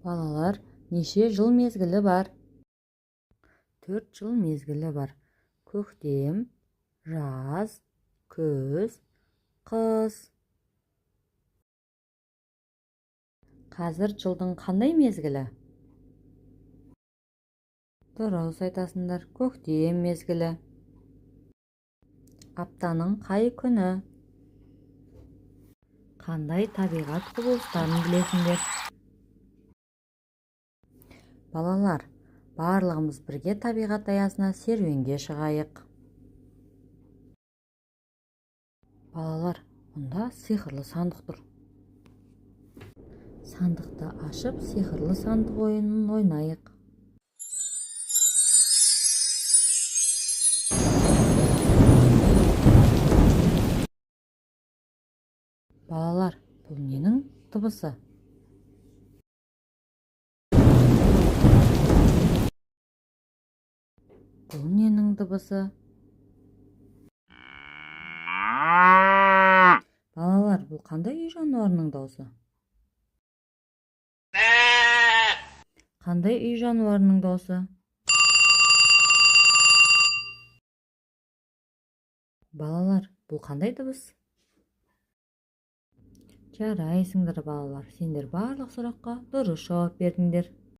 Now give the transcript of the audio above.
Балалар, неше жыл мезгілі бар? 4 жыл мезгілі бар. Көктем, жаз, көз, қыс. Қазір жылдың қандай мезгілі? Дұрыс айтасыңдар, көктем мезгілі. Аптаның қай күні? Қандай табиғат құбылыстарын білесіңдер? Балалар, барлығымыз бірге табиғат аясына серуенге шығайық. Балалар, мұнда сиқырлы сандық тұр. Сандықты ашып, сиқырлы сандық ойынын ойнайық. Балалар, бұл ненің дыбысы? Бұл ненің дыбысы? Балалар, бұл қандай үй жануарының дауысы? Қандай үй жануарының дауысы? Балалар, бұл қандай дыбыс? Жарайсыңдар балалар, сендер барлық сұраққа дұрыс жауап бердіңдер.